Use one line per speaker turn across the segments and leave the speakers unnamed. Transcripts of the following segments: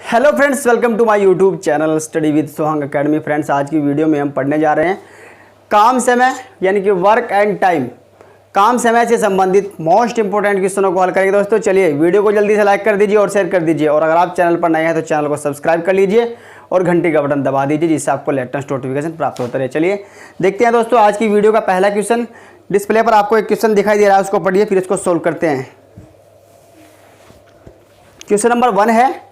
Hello friends, welcome to my YouTube channel study with Sohang academy. Friends, आज की video में हम पढ़ने जा रहे हैं काम समय यानी कि वर्क एंड टाइम। काम समय से संबंधित मोस्ट इंपोर्टेंट क्वेश्चनों को हल करेंगे। दोस्तों चलिए वीडियो को जल्दी से लाइक कर दीजिए और शेयर कर दीजिए, और अगर आप चैनल पर नए हैं तो चैनल को सब्सक्राइब कर लीजिए और घंटी का बटन दबा दीजिए, जिससे आपको लेटेस्ट नोटिफिकेशन प्राप्त होता रहे। चलिए देखते हैं दोस्तों आज की वीडियो का पहला क्वेश्चन। डिस्प्ले पर आपको एक क्वेश्चन दिखाई दे रहा है, उसको पढ़िए फिर इसको सोल्व करते हैं। क्वेश्चन नंबर 1 है,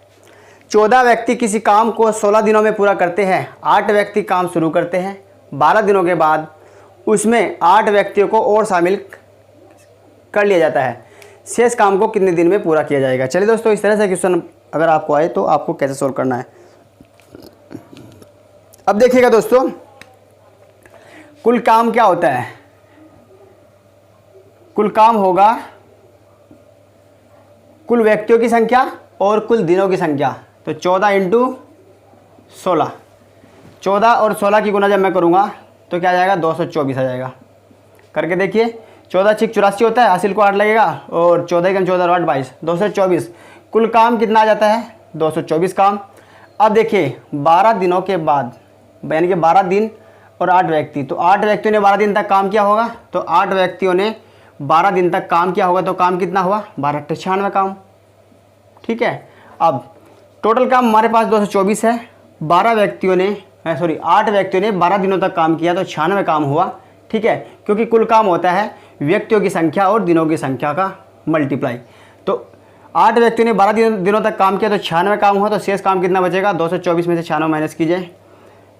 14 व्यक्ति किसी काम को 16 दिनों में पूरा करते हैं। 8 व्यक्ति काम शुरू करते हैं। 12 दिनों के बाद उसमें 8 व्यक्तियों को और शामिल कर लिया जाता है। शेष काम को कितने दिन में पूरा किया जाएगा। चलिए दोस्तों, इस तरह से क्वेश्चन अगर आपको आए तो आपको कैसे सोल्व करना है। अब देखिएगा दोस्तों, कुल काम क्या होता है। कुल काम होगा कुल व्यक्तियों की संख्या और कुल दिनों की संख्या। तो 14 इंटू 16, 14 और 16 की गुना जब मैं करूँगा तो क्या आ जाएगा, 224 आ जाएगा। करके देखिए, 14 6 84 होता है, हासिल को 8 लगेगा और 14 कम 14 8 22, 224। कुल काम कितना आ जाता है, 224 काम। अब देखिए 12 दिनों के बाद यानी कि 12 दिन और 8 व्यक्ति, तो 8 व्यक्तियों ने 12 दिन तक काम किया होगा। तो 8 व्यक्तियों ने 12 दिन तक काम किया होगा, तो काम कितना हुआ, 12 96 काम। ठीक है, अब टोटल काम हमारे पास 224 है। 8 व्यक्तियों ने 12 दिनों तक काम किया, तो 96 काम हुआ। ठीक है, क्योंकि कुल काम होता है व्यक्तियों की संख्या और दिनों की संख्या का मल्टीप्लाई। तो 8 व्यक्तियों ने 12 दिनों तक काम किया, तो 96 काम हुआ। तो शेष काम कितना बचेगा, 224 में से 96 माइनस कीजिए,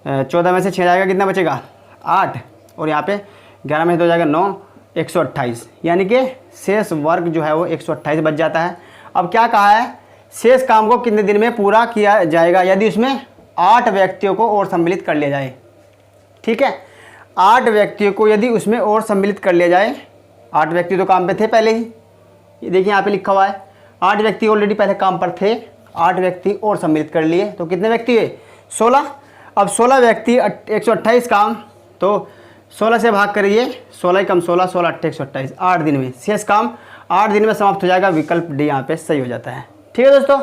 14 में से 6 जाएगा, कितना बचेगा 8, और यहाँ पे 11 में से 2 जाएगा 9, 128। यानी कि शेष वर्क जो है वो 128 बच जाता है। अब क्या कहा है, शेष काम को कितने दिन में पूरा किया जाएगा यदि उसमें 8 व्यक्तियों को और सम्मिलित कर लिया जाए। ठीक है, 8 व्यक्तियों को यदि उसमें और सम्मिलित कर लिया जाए। 8 व्यक्ति तो काम पे थे पहले ही, ये देखिए यहाँ पे लिखा हुआ है 8 व्यक्ति ऑलरेडी पहले काम पर थे। 8 व्यक्ति और सम्मिलित कर लिए, तो कितने व्यक्ति हुए, 16। अब 16 व्यक्ति 128 काम, तो 16 से भाग करिए, 16 कम 16, 16 8 128, 8 दिन में शेष काम 8 दिन में समाप्त हो जाएगा। विकल्प डी यहाँ पे सही हो जाता है। ठीक है दोस्तों,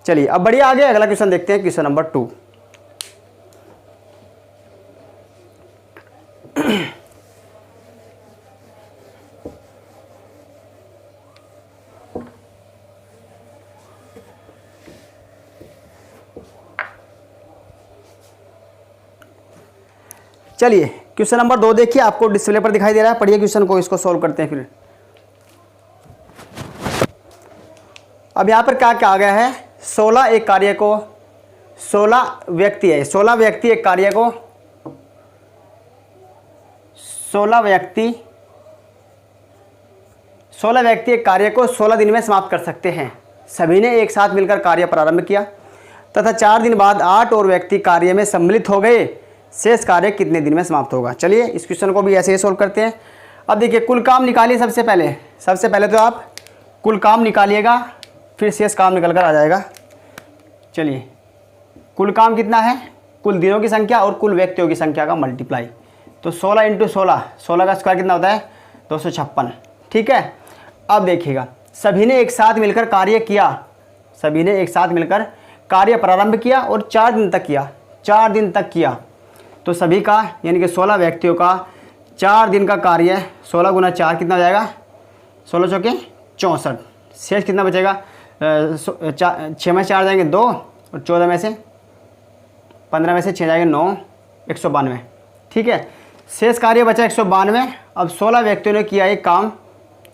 चलिए अब बढ़िया आगे अगला क्वेश्चन देखते हैं, क्वेश्चन नंबर 2। चलिए क्वेश्चन नंबर 2 देखिए, आपको डिस्प्ले पर दिखाई दे रहा है। पढ़िए क्वेश्चन को, इसको सॉल्व करते हैं फिर। अब यहाँ पर क्या कहा गया है, 16 एक कार्य को 16 व्यक्ति है, 16 व्यक्ति एक कार्य को 16 व्यक्ति एक कार्य को 16 दिन में समाप्त कर सकते हैं। सभी ने एक साथ मिलकर कार्य प्रारंभ किया तथा 4 दिन बाद 8 और व्यक्ति कार्य में सम्मिलित हो गए। शेष कार्य कितने दिन में समाप्त होगा। चलिए इस क्वेश्चन को भी ऐसे ही सोल्व करते हैं। अब देखिए कुल काम निकालिए। सबसे पहले तो आप कुल काम निकालिएगा, फिर शेष काम निकल कर आ जाएगा। चलिए कुल काम कितना है, कुल दिनों की संख्या और कुल व्यक्तियों की संख्या का मल्टीप्लाई। तो 16 इंटू 16, 16 का स्क्वायर कितना होता है, 256। ठीक है, अब देखिएगा सभी ने एक साथ मिलकर कार्य किया, सभी ने एक साथ मिलकर कार्य प्रारंभ किया और 4 दिन तक किया, 4 दिन तक किया। तो सभी का यानी कि 16 व्यक्तियों का 4 दिन का कार्य, 16 गुना 4 कितना हो जाएगा, 16 चौके 64। शेष कितना बचेगा, 6 में 4 जाएंगे 2, और 14 में से 15 में से 6 जाएंगे 9, 192। ठीक है, शेष कार्य बचा 192। अब 16 व्यक्तियों ने किया एक काम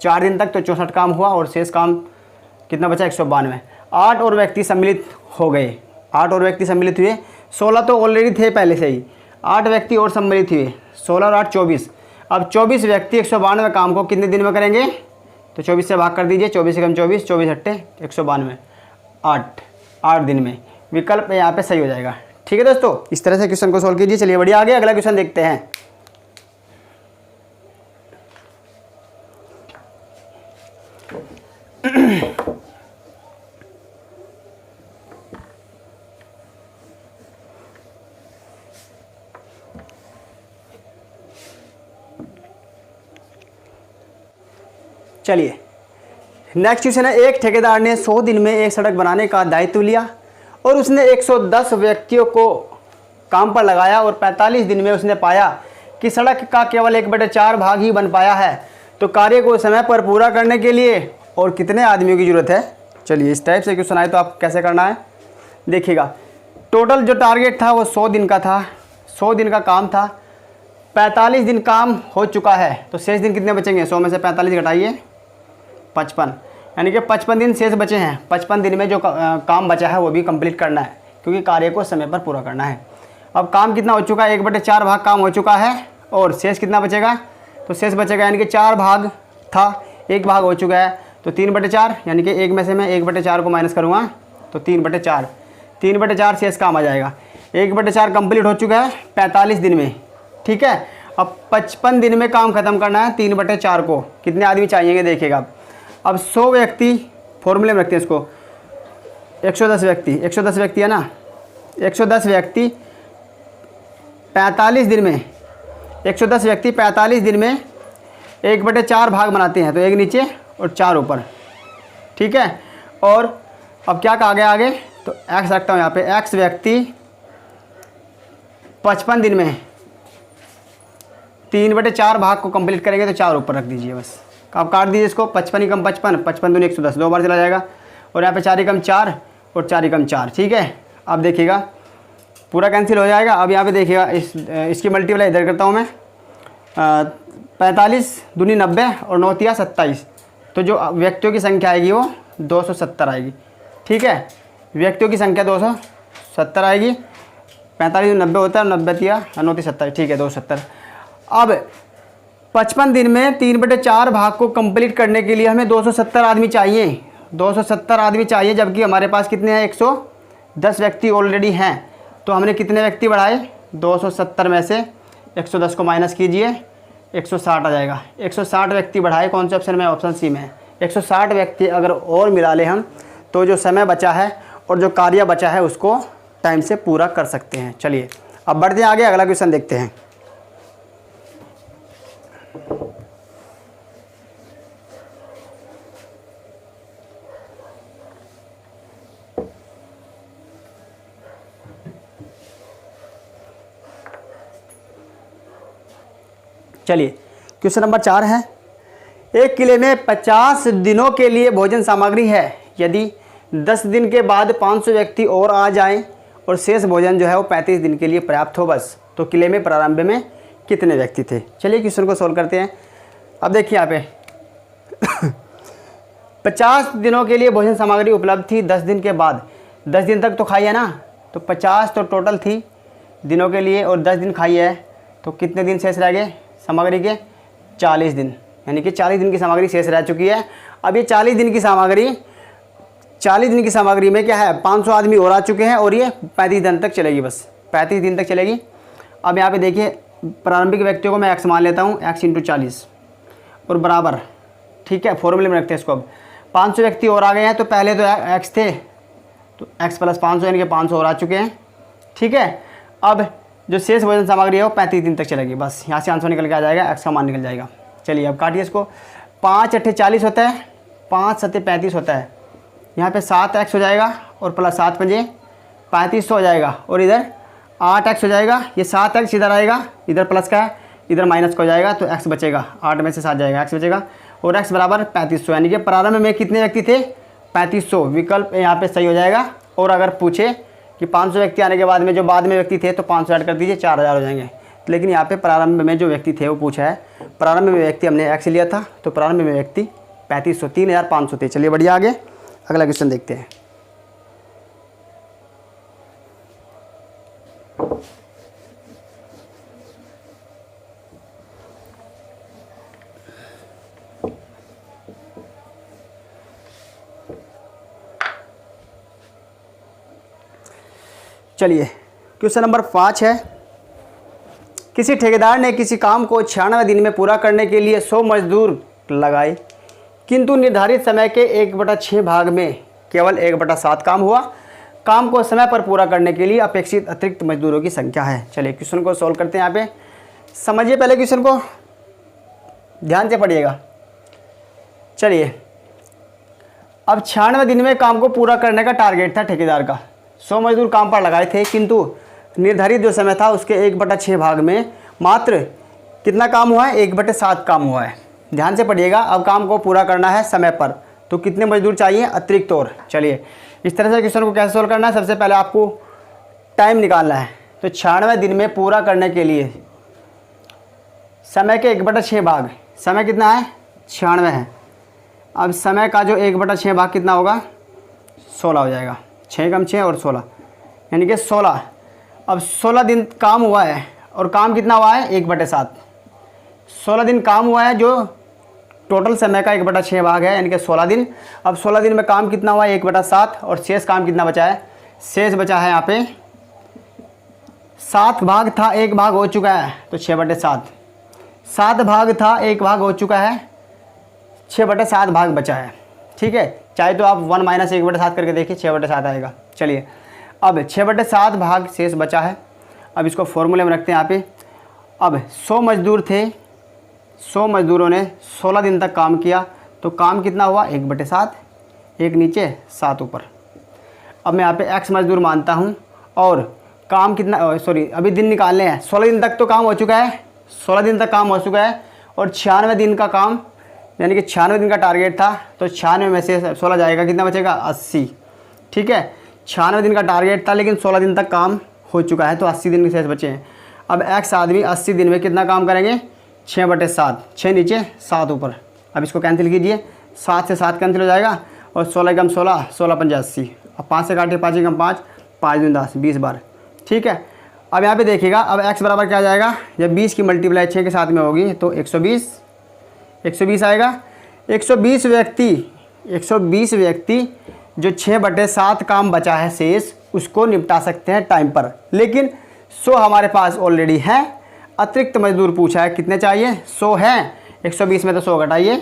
4 दिन तक, तो 64 काम हुआ, और शेष काम कितना बचा, 192। 8 और व्यक्ति सम्मिलित हो गए, 8 और व्यक्ति सम्मिलित हुए। 16 तो ऑलरेडी थे पहले से ही, 8 व्यक्ति और सम्मिलित हुए, 16 और 8 24। अब 24 व्यक्ति 192 काम को कितने दिन में करेंगे, तो 24 से भाग कर दीजिए, 24 से कम 24, 24 हट्टे 192, 8 दिन में। विकल्प यहाँ पे सही हो जाएगा। ठीक है दोस्तों, इस तरह से क्वेश्चन को सोल्व कीजिए। चलिए बढ़िया आगे अगला क्वेश्चन देखते हैं। चलिए नेक्स्ट क्वेश्चन है, एक ठेकेदार ने 100 दिन में एक सड़क बनाने का दायित्व लिया और उसने 110 व्यक्तियों को काम पर लगाया और 45 दिन में उसने पाया कि सड़क का केवल 1/4 भाग ही बन पाया है, तो कार्य को समय पर पूरा करने के लिए और कितने आदमियों की ज़रूरत है। चलिए इस टाइप से क्वेश्चन आए तो आप कैसे करना है देखिएगा। टोटल जो टारगेट था वो 100 दिन का था, 100 दिन का काम था, 45 दिन काम हो चुका है, तो शेष दिन कितने बचेंगे। 100 में से 45 घटाइए 55, यानी कि 55 दिन शेष बचे हैं। 55 दिन में जो काम बचा है वो भी कंप्लीट करना है, क्योंकि कार्य को समय पर पूरा करना है। अब काम कितना हो चुका है, 1/4 भाग काम हो चुका है और शेष कितना बचेगा, तो शेष बचेगा यानी कि 4 भाग था, 1 भाग हो चुका है, तो 3/4, यानी कि 1 में से मैं 1/4 को माइनस करूँगा तो 3/4, 3/4 शेष काम आ जाएगा। 1/4 कंप्लीट हो चुका है 45 दिन में, ठीक है। अब 55 दिन में काम खत्म करना है 3/4 को, कितने आदमी चाहिए देखिएगा। अब 100 व्यक्ति फॉर्मूले में रखते हैं इसको, 110 व्यक्ति, 110 व्यक्ति है ना, 110 व्यक्ति 45 दिन में, 110 व्यक्ति 45 दिन में 1/4 भाग बनाते हैं, तो 1 नीचे और 4 ऊपर, ठीक है। और अब क्या कहा गया आगे, तो x रखता हूँ यहाँ पे, x व्यक्ति 55 दिन में 3/4 भाग को कंप्लीट करेंगे, तो 4 ऊपर रख दीजिए बस। आप काट दीजिए इसको, 55 ही कम 55, 55 दूनी 110, 2 बार चला जाएगा, और यहाँ पे 4 ही कम 4 और 4 ही कम 4, ठीक है। अब देखिएगा पूरा कैंसिल हो जाएगा। अब यहाँ पे देखिएगा इसकी मल्टीप्लाई इधर करता हूँ मैं, 45 दूनी 90 और 9 तिया 27, तो जो व्यक्तियों की संख्या आएगी वो 270 आएगी, ठीक है। व्यक्तियों की संख्या 270 आएगी, 45 90 होता है, 90 तिया 9 तिया 27, ठीक है 270। अब 55 दिन में 3/4 भाग को कंप्लीट करने के लिए हमें 270 आदमी चाहिए, 270 आदमी चाहिए, जबकि हमारे पास कितने हैं, 110 व्यक्ति ऑलरेडी हैं। तो हमने कितने व्यक्ति बढ़ाए, 270 में से 110 को माइनस कीजिए, 160 आ जाएगा। 160 व्यक्ति बढ़ाए, कौन से ऑप्शन में, ऑप्शन सी में है। 160 व्यक्ति अगर और मिला ले हम, तो जो समय बचा है और जो कार्य बचा है उसको टाइम से पूरा कर सकते हैं। चलिए अब बढ़ते हैं आगे, अगला क्वेश्चन देखते हैं। चलिए क्वेश्चन नंबर 4 है, एक किले में 50 दिनों के लिए भोजन सामग्री है, यदि 10 दिन के बाद 500 व्यक्ति और आ जाएं और शेष भोजन जो है वो 35 दिन के लिए पर्याप्त हो बस, तो किले में प्रारंभ में कितने व्यक्ति थे। चलिए क्वेश्चन को सॉल्व करते हैं। अब देखिए यहाँ पे 50 दिनों के लिए भोजन सामग्री उपलब्ध थी 10 दिन के बाद, 10 दिन तक तो खाई है ना, तो 50 तो टोटल थी दिनों के लिए और 10 दिन खाई है, तो कितने दिन शेष रह गए सामग्री के, 40 दिन, यानी कि 40 दिन की सामग्री शेष रह चुकी है। अब ये 40 दिन की सामग्री, 40 दिन की सामग्री में क्या है, 500 आदमी और आ चुके हैं और ये 35 दिन तक चलेगी, बस 35 दिन तक चलेगी। अब यहाँ पे देखिए प्रारंभिक व्यक्तियों को मैं x मान लेता हूँ, x × 40 और बराबर, ठीक है, फॉर्मूले में रखते हैं इसको। अब 500 व्यक्ति और आ गए हैं, तो पहले तो x थे, तो x + 500 यानी कि 500 और आ चुके हैं, ठीक है। अब जो शेष भोजन सामग्री है वो 35 दिन तक चलेगी, बस यहाँ से आंसर निकल के आ जाएगा, x का मान निकल जाएगा। चलिए अब काटिए इसको, 5 × 8 = 40 होता है, 5 × 7 = 35 होता है, यहाँ पे 7x हो जाएगा और प्लस 7 × 5 = 3500 हो जाएगा, और इधर 8x हो जाएगा, ये 7x इधर आएगा, इधर प्लस का है, इधर माइनस का हो जाएगा, तो x बचेगा, 8 में से 7 जाएगा, x बचेगा, और x बराबर 3500, यानी कि प्रारंभ में कितने व्यक्ति थे, 3500, विकल्प यहाँ पे सही हो जाएगा। और अगर पूछे कि 500 व्यक्ति आने के बाद में जो बाद में व्यक्ति थे, तो 500 ऐड कर दीजिए, 4000 हो जाएंगे। लेकिन यहाँ पे प्रारंभ में जो व्यक्ति थे वो पूछा है, प्रारंभ में व्यक्ति हमने x लिया था, तो प्रारंभ में व्यक्ति 3500, 3500 थे। चलिए बढ़िया, आगे अगला क्वेश्चन देखते हैं। चलिए क्वेश्चन नंबर 5 है, किसी ठेकेदार ने किसी काम को 96 दिन में पूरा करने के लिए 100 मजदूर लगाए, किंतु निर्धारित समय के 1/6 भाग में केवल 1/7 काम हुआ। काम को समय पर पूरा करने के लिए अपेक्षित अतिरिक्त मजदूरों की संख्या है। चलिए क्वेश्चन को सॉल्व करते हैं। यहाँ पे समझिए, पहले क्वेश्चन को ध्यान से पढ़िएगा। चलिए अब 96 दिन में काम को पूरा करने का टारगेट था ठेकेदार का, 100 मजदूर काम पर लगाए थे, किंतु निर्धारित जो समय था उसके 1/6 भाग में मात्र कितना काम हुआ है, 1/7 काम हुआ है। ध्यान से पढ़िएगा। अब काम को पूरा करना है समय पर, तो कितने मजदूर चाहिए अतिरिक्त और। चलिए इस तरह से क्वेश्चन को कैसे सोल्व करना है। सबसे पहले आपको टाइम निकालना है। तो 96 दिन में पूरा करने के लिए समय के 1/6 भाग, समय कितना है 96 है। अब समय का जो 1/6 भाग कितना होगा 16 हो जाएगा। 6 कम 6 और 16 यानी कि 16। अब 16 दिन काम हुआ है और काम कितना हुआ है 1/7। 16 दिन काम हुआ है जो टोटल समय का 1/6 भाग है यानी कि 16 दिन। अब 16 दिन में काम कितना हुआ है 1/7 और शेष काम कितना बचा है, शेष बचा है यहाँ पे 7 भाग था, 1 भाग हो चुका है तो 6/7। 7 भाग था, 1 भाग हो चुका है, 6/7 भाग बचा है। ठीक है, चाहे तो आप 1 - 1/7 करके देखिए 6/7 आएगा। चलिए अब 6/7 भाग शेष बचा है। अब इसको फॉर्मूले में रखते हैं यहाँ पे। अब 100 मजदूर थे, 100 मजदूरों ने 16 दिन तक काम किया, तो काम कितना हुआ 1/7, 1 नीचे 7 ऊपर। अब मैं यहाँ पे x मजदूर मानता हूँ और काम कितना अभी दिन निकालने हैं। 16 दिन तक तो काम हो चुका है, 16 दिन तक काम हो चुका है और 96 दिन का काम यानी कि 96 दिन का टारगेट था, तो 96 में से 16 जाएगा, कितना बचेगा 80। ठीक है, 96 दिन का टारगेट था लेकिन 16 दिन तक काम हो चुका है तो 80 दिन शेष बचे हैं। अब x आदमी 80 दिन में कितना काम करेंगे 6/7, 6 नीचे 7 ऊपर। अब इसको कैंसिल कीजिए, 7 से 7 कैंसिल हो जाएगा और 16 कम 16, 16 × 5 = 80। अब 5 से काटिए, 5 कम 5, 5 दूनी 10, 20 बार। ठीक है, अब यहाँ पे देखिएगा अब x बराबर क्या आ जाएगा, जब 20 की मल्टीप्लाई 6 के साथ में होगी तो 120 आएगा। 120 व्यक्ति जो 6/7 काम बचा है शेष उसको निपटा सकते हैं टाइम पर, लेकिन 100 हमारे पास ऑलरेडी है। अतिरिक्त मजदूर पूछा है कितने चाहिए, 100 हैं। 120 में तो 100 घटाइए,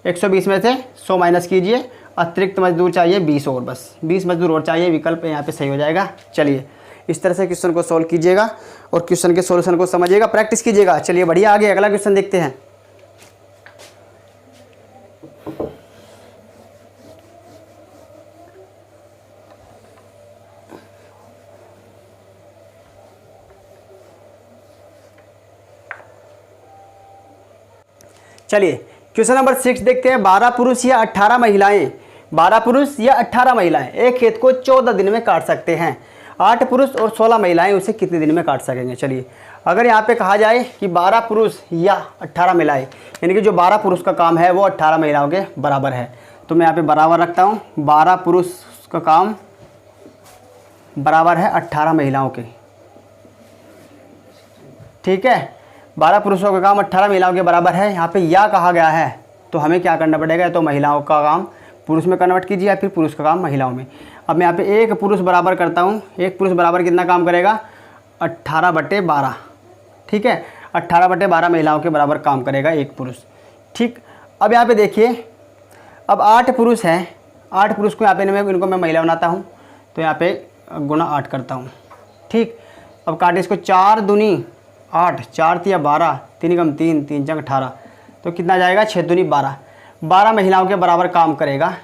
120 में से 100 माइनस कीजिए, अतिरिक्त मजदूर चाहिए 20 और, बस 20 मजदूर और चाहिए। विकल्प यहाँ पे सही हो जाएगा। चलिए इस तरह से क्वेश्चन को सॉल्व कीजिएगा और क्वेश्चन के सॉल्यूशन को समझिएगा, प्रैक्टिस कीजिएगा। चलिए बढ़िया, आगे अगला क्वेश्चन देखते हैं। चलिए क्वेश्चन नंबर 6 देखते हैं। 12 पुरुष या 18 महिलाएं, 12 पुरुष या 18 महिलाएं एक खेत को 14 दिन में काट सकते हैं। 8 पुरुष और 16 महिलाएं उसे कितने दिन में काट सकेंगे। चलिए अगर यहाँ पे कहा जाए कि 12 पुरुष या 18 महिलाएं, यानी कि जो 12 पुरुष का काम है वो 18 महिलाओं के बराबर है, तो मैं यहाँ पे बराबर रखता हूँ। 12 पुरुष का काम बराबर है 18 महिलाओं के। ठीक है, 12 पुरुषों का काम 18 महिलाओं के बराबर है। यहाँ पे या कहा गया है तो हमें क्या करना पड़ेगा, तो महिलाओं का काम पुरुष में कन्वर्ट कीजिए या फिर पुरुष का काम महिलाओं में। अब मैं यहाँ पे एक पुरुष बराबर करता हूँ। एक पुरुष बराबर कितना काम करेगा 18/12। ठीक है, 18/12 महिलाओं के बराबर काम करेगा एक पुरुष। ठीक, अब यहाँ पे देखिए अब 8 पुरुष हैं, 8 पुरुष को यहाँ पे इनको मैं महिला बनाता हूँ, तो यहाँ पे गुणा 8 करता हूँ। ठीक, अब काटे इसको, 4 दूनी 8, 4 तिया 12, 3 कम 3, 3 चंग 18, तो कितना जाएगा 6 दूनी 12। 12 महिलाओं के बराबर काम करेगा।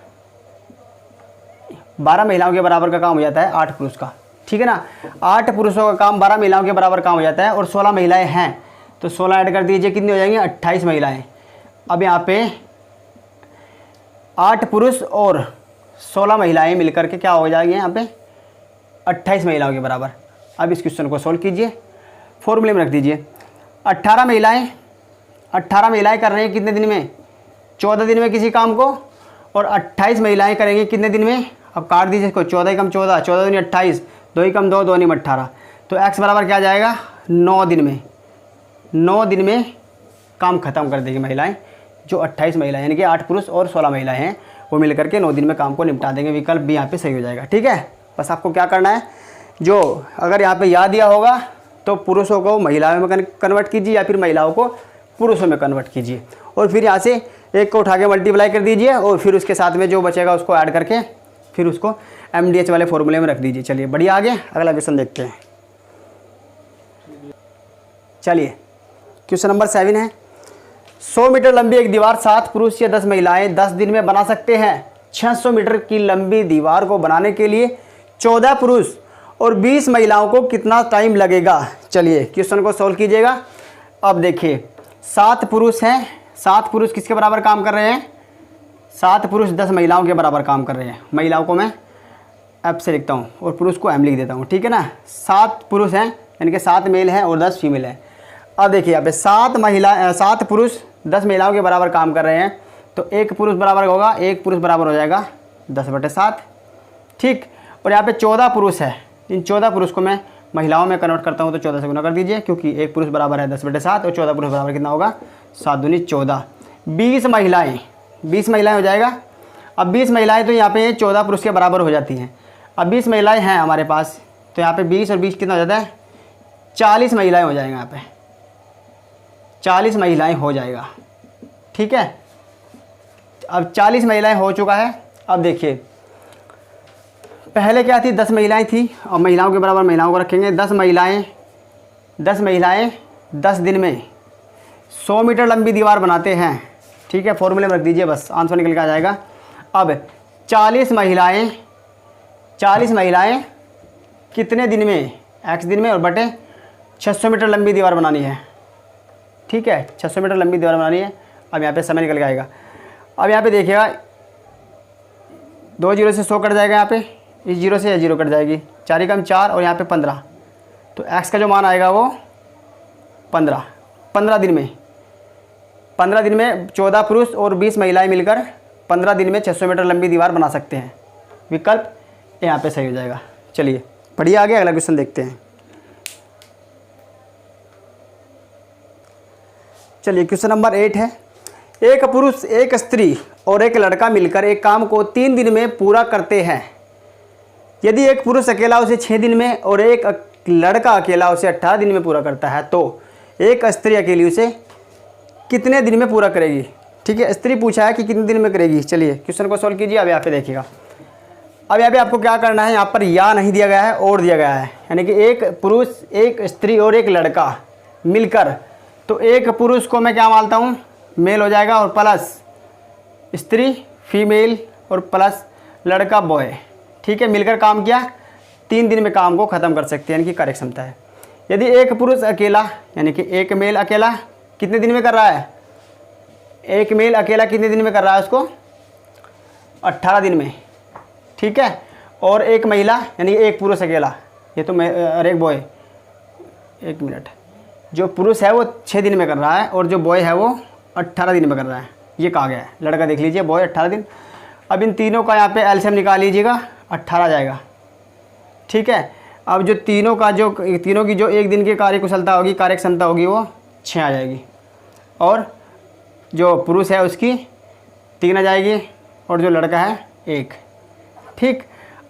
12 महिलाओं के बराबर का काम हो जाता है 8 पुरुष का। ठीक है ना, 8 पुरुषों का काम 12 महिलाओं के बराबर काम हो जाता है और 16 महिलाएं हैं, तो 16 ऐड कर दीजिए, कितनी हो जाएंगी 28 महिलाएं। अब यहाँ पे 8 पुरुष और 16 महिलाएं मिलकर के क्या हो जाएंगे यहाँ पे 28 महिलाओं के बराबर। अब इस क्वेश्चन को सोल्व कीजिए, फॉर्मूले में रख दीजिए। 18 महिलाएं कर रही हैं कितने दिन में 14 दिन में किसी काम को, और 28 महिलाएं करेंगी कितने दिन में। अब काट दीजिए इसको, 14 कम 14, 14 दूनी 28, 2 कम 2, 2 18, तो x बराबर क्या जाएगा 9 दिन में। 9 दिन में काम खत्म कर देगी महिलाएं, जो 28 महिलाएं यानी कि 8 पुरुष और 16 महिलाएं हैं वो मिलकर के 9 दिन में काम को निपटा देंगे। विकल्प भी यहाँ पे सही हो जाएगा। ठीक है, बस आपको क्या करना है, जो अगर यहाँ पे याद दिया होगा तो पुरुषों को महिलाओं में कन्वर्ट कीजिए या फिर महिलाओं को पुरुषों में कन्वर्ट कीजिए, और फिर यहाँ से एक को उठा के मल्टीप्लाई कर दीजिए और फिर उसके साथ में जो बचेगा उसको ऐड करके फिर उसको MDH वाले फॉर्मूले में रख दीजिए। चलिए बढ़िया, आगे अगला क्वेश्चन देखते हैं। चलिए क्वेश्चन नंबर 7 है। 100 मीटर लंबी एक दीवार 7 पुरुष या 10 महिलाएं 10 दिन में बना सकते हैं। 600 मीटर की लंबी दीवार को बनाने के लिए 14 पुरुष और 20 महिलाओं को कितना टाइम लगेगा। चलिए क्वेश्चन को सॉल्व कीजिएगा। अब देखिए 7 पुरुष हैं, 7 पुरुष किसके बराबर काम कर रहे हैं, 7 पुरुष 10 महिलाओं के बराबर काम कर रहे हैं। महिलाओं को मैं एफ से लिखता हूँ और पुरुष को एम लिख देता हूँ, ठीक है ना। 7 पुरुष हैं यानी कि 7 मेल हैं और 10 फीमेल हैं। अब देखिए यहाँ पे 7 पुरुष 10 महिलाओं के बराबर काम कर रहे हैं, तो एक पुरुष बराबर होगा, एक पुरुष बराबर हो जाएगा 10/7, ठीक। और यहाँ पे 14 पुरुष है, इन 14 पुरुष को मैं महिलाओं में कन्वर्ट करता हूँ तो 14 से गुना कर दीजिए, क्योंकि एक पुरुष बराबर है 10/7 और 14 पुरुष बराबर कितना होगा 7 दूनी 14। 20 महिलाएं हो जाएगा। अब 20 महिलाएं तो यहाँ पे 14 पुरुष के बराबर हो जाती हैं। अब 20 महिलाएं हैं हमारे पास, तो यहाँ पे 20 और 20 कितना हो जाता है 40 महिलाएं हो जाएगा। यहाँ पे 40 महिलाएं हो जाएगा, ठीक है। अब 40 महिलाएं हो चुका है। अब देखिए पहले क्या थी, 10 महिलाएं थी और महिलाओं के बराबर महिलाओं को रखेंगे। 10 महिलाएं 10 दिन में 100 मीटर लंबी दीवार बनाते हैं, ठीक है। फॉर्मूले में रख दीजिए, बस आंसर निकल के आ जाएगा। अब 40 महिलाएं कितने दिन में, x दिन में और बटे 600 मीटर लंबी दीवार बनानी है, ठीक है। 600 मीटर लंबी दीवार बनानी है। अब यहाँ पे समय निकल के आएगा। अब यहाँ पे देखिएगा 2 जीरो से 100 कट जाएगा, यहाँ पे इस जीरो से 0 कट जाएगी, 4 एकम 4 और यहाँ पे 15, तो x का जो मान आएगा वो 15 दिन में 14 पुरुष और 20 महिलाएं मिलकर 15 दिन में 600 मीटर लंबी दीवार बना सकते हैं। विकल्प यहाँ पे सही हो जाएगा। चलिए पढ़िए आगे, अगला क्वेश्चन देखते हैं। चलिए क्वेश्चन नंबर 8 है। एक पुरुष, एक स्त्री और एक लड़का मिलकर एक काम को 3 दिन में पूरा करते हैं। यदि एक पुरुष अकेला उसे 6 दिन में और एक लड़का अकेला उसे 18 दिन में पूरा करता है, तो एक स्त्री अकेली उसे कितने दिन में पूरा करेगी, ठीक है। स्त्री पूछा है कि कितने दिन में करेगी। चलिए क्वेश्चन को सॉल्व कीजिए। अब यहाँ पे देखिएगा, अब यहाँ पे आपको क्या करना है, यहाँ पर या नहीं दिया गया है और दिया गया है, यानी कि एक पुरुष, एक स्त्री और एक लड़का मिलकर, तो एक पुरुष को मैं क्या मानता हूँ मेल हो जाएगा और प्लस स्त्री फीमेल और प्लस लड़का बॉय, ठीक है। मिलकर काम किया, 3 दिन में काम को ख़त्म कर सकते हैं, यानी कि कार्य क्षमता है। यदि एक पुरुष अकेला यानी कि एक मेल अकेला कितने दिन में कर रहा है, एक मेल अकेला कितने दिन में कर रहा है उसको 18 दिन में, ठीक है। और एक महिला यानी कि एक पुरुष अकेला, ये तो मैं और एक बॉय, 1 मिनट, जो पुरुष है वो 6 दिन में कर रहा है और जो बॉय है वो 18 दिन में कर रहा है, ये कहा गया है। लड़का देख लीजिए, बॉय 18 दिन। अब इन तीनों का यहाँ पे एलसीएम निकाल लीजिएगा, 18 जाएगा, ठीक है। अब जो तीनों की जो एक दिन की कार्य कुशलता होगी, कार्य क्षमता होगी, वो 6 आ जाएगी और जो पुरुष है उसकी 3 आ जाएगी और जो लड़का है 1, ठीक।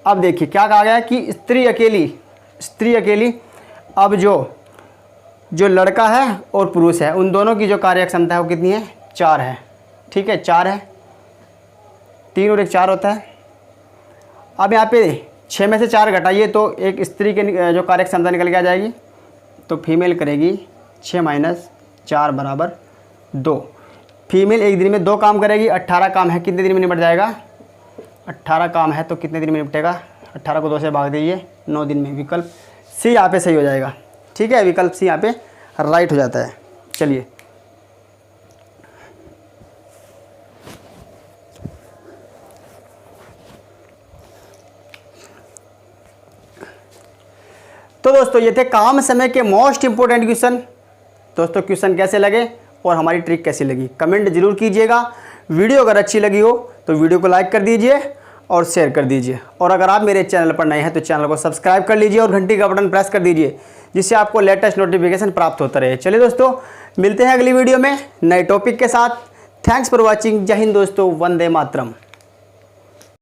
अब देखिए क्या कहा गया है कि स्त्री अकेली। अब जो लड़का है और पुरुष है उन दोनों की जो कार्य क्षमता है वो कितनी है 4 है, ठीक है। 4 है, 3 और 1 4 होता है। अब यहाँ पे 6 में से 4 घटाइए तो एक स्त्री के जो कार्य क्षमता निकल के आ जाएगी, तो फीमेल करेगी 6 - 4 = 2। फीमेल एक दिन में 2 काम करेगी। 18 काम है, कितने दिन में निपट जाएगा, 18 काम है तो कितने दिन में निपटेगा, 18 को 2 से भाग दीजिए, 9 दिन में। विकल्प सी यहाँ पे सही हो जाएगा, ठीक है। विकल्प सी यहाँ पे राइट हो जाता है। चलिए तो दोस्तों ये थे काम समय के मोस्ट इंपोर्टेंट क्वेश्चन। दोस्तों क्वेश्चन कैसे लगे और हमारी ट्रिक कैसी लगी कमेंट जरूर कीजिएगा। वीडियो अगर अच्छी लगी हो तो वीडियो को लाइक कर दीजिए और शेयर कर दीजिए, और अगर आप मेरे चैनल पर नए हैं तो चैनल को सब्सक्राइब कर लीजिए और घंटी का बटन प्रेस कर दीजिए, जिससे आपको लेटेस्ट नोटिफिकेशन प्राप्त होता रहे। चलिए दोस्तों मिलते हैं अगली वीडियो में नए टॉपिक के साथ। Thanks for watching. जय हिंद दोस्तों, वंदे मातरम।